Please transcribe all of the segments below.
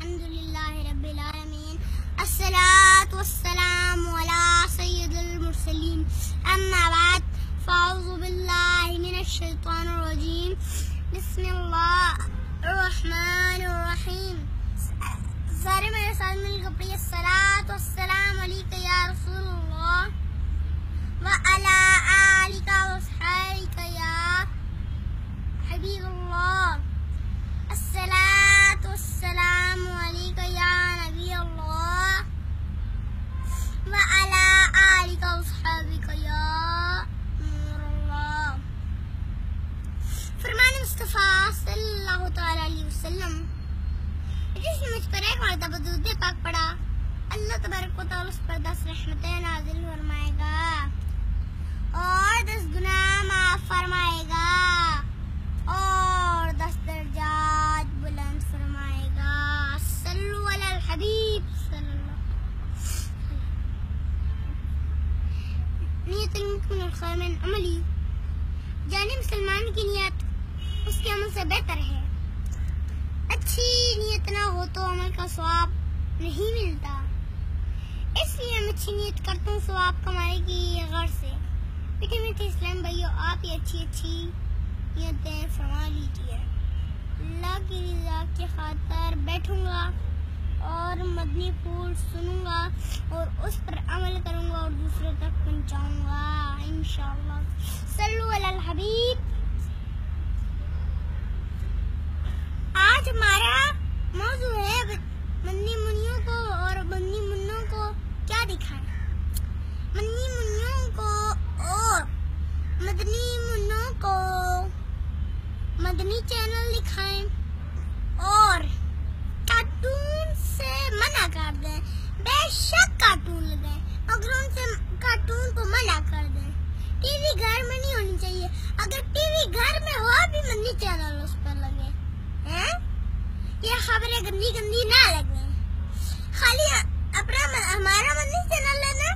अल्हम्दुलिल्लाहि रब्बिल आलमीन अस्सलातु वस्सलामु अला सय्यिदिल मुरसलीन अम्मा बाद फ़अऊज़ु बिल्लाहि मिनश शैतानिर रजीम बिस्मिल्लाहिर रहमानिर रहीम। सारे मेरे साथ मिलकर पढ़िए अस्सलातु वस्सलामु अलैका या रसूलल्लाह व अला आलिका व अस्हाबिका या हबीबल्लाह। अस्सलातु वस्सलामु अलैका या नबी अल्लाह व अला आलिका व अस्हाबिका या नूर अल्लाह। फरमान मुस्तफ़ा सल्लल्लाहु तआला अलैहि वसल्लम, जिसने मुझ पर एक मरतबा दुरूद पाक पढ़ा, अल्लाह तबारक व तआला उस पर 10 रहमतें नाज़िल फरमाएगा और 10 गुनाह माफ फरमाएगा और 10 दर्जात बुलंद फरमाएगा। सल्लु अलल हबीब सल्लल्लाहु अमली, जाने मुसलमान की नियत उसके अमल से बेहतर है। अच्छी नियत ना हो तो अमल का सवाब नहीं मिलता, इसलिए हम अच्छी नियत करते हैं सवाब कमाने की गर्ज से। मीठे मीठे इस्लाम भाइयों, आप ये अच्छी नियतें फरमा लीजिए। अल्लाह की रज़ा की खातिर बैठूंगा और मदनी फूल सुनूंगा और उस पर अमल करूंगा और दूसरों तक पहुंचाऊंगा इंशाअल्लाह। सल्लु अलल हबीब। आज हमारा मौजू है मदनी मुन्नियों को और मदनी मुन्नों को क्या दिखाएं। मदनी मुन्नियों को और मदनी मुन्नों को मदनी चैनल दिखाएं और कार्टून से मना कर दें। बेशक कार्टून लगाएं मगर उनसे कार्टून को मना कर दें। टीवी घर में नहीं होनी चाहिए, अगर टीवी घर में हो भी मदनी चैनल उस पर लगे हैं। ये खबरें गंदी गंदी ना लगे, खाली अपना हमारा मदनी चैनल लेना।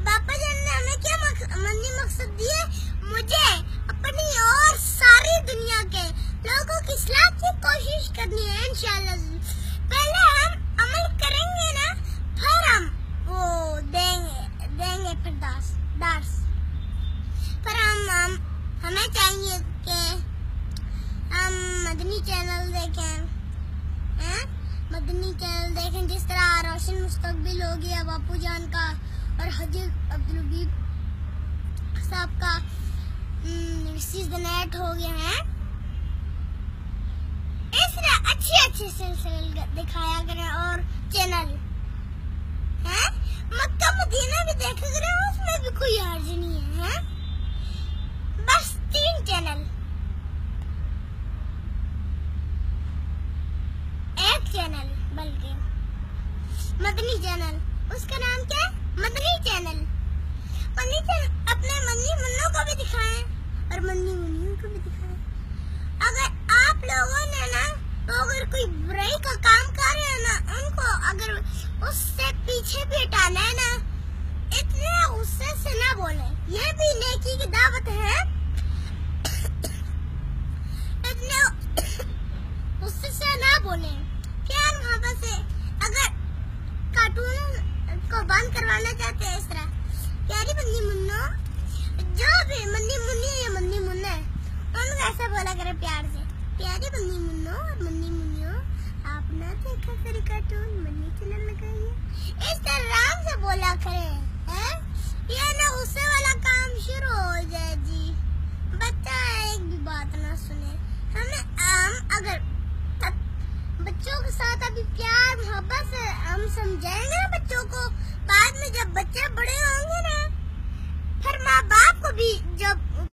बापा जान ने हमें क्या मदनी मकसद दिए, मुझे अपनी और सारी दुनिया के लोगों की इस्लाह की कोशिश करनी है इंशाअल्लाह। पहले हम अमल करेंगे ना, फिर हम वो देंगे फिर दर्स। पर हमें चाहिए कि हम मदनी चैनल देखें, मदनी चैनल देखें जिस तरह रोशन मुस्तकबिल हो गया बापू जान का और हजी अब्दुल हबीब साहब का नेट हो गया है। इस तरह अच्छे सिलसिले दिखाया करें और चैनल है मक्का मदीना भी देखा करें, उसमें भी कोई हर्ज नहीं है। बस 3 चैनल, एक चैनल बल्कि मदनी चैनल, उसका नाम क्या है? मदनी चैनल। मदनी चैनल अपने मदनी मुन्नों को भी दिखाएं और मदनी मुन्नियों को भी दिखाएं। अगर आप लोगों ने ना तो अगर कोई बुराई का काम कर रहे हैं ना, उनको अगर उससे पीछे भी हटाना है ना, इतने गुस्से से ना बोले। ये भी नेकी की दावत है। इतने गुस्से से ना बोले, प्यार मोहब्बत से। अगर कार्टून को बंद करवाना चाहते हैं इस तरह, प्यारी मदनी मुन्नो, जो भी मदनी मुन्नी या मदनी मुन्ना है, उनको ऐसा बोला करें प्यार से, प्यारी मदनी मुन्नो और मदनी मुन्नियों, आप ना देखा करें कार्टून, मदनी चैनल लगाइए। इस तरह से बोला करें, हैं? ये ना गुस्से वाला काम शुरू हो जाए जी। बच्चा एक भी बात ना सुने। हम अगर बच्चों के साथ अभी प्यार मोहब्बत से हम समझाएंगे ना बच्चों को, बाद में जब बच्चे बड़े होंगे ना, फिर माँ बाप को भी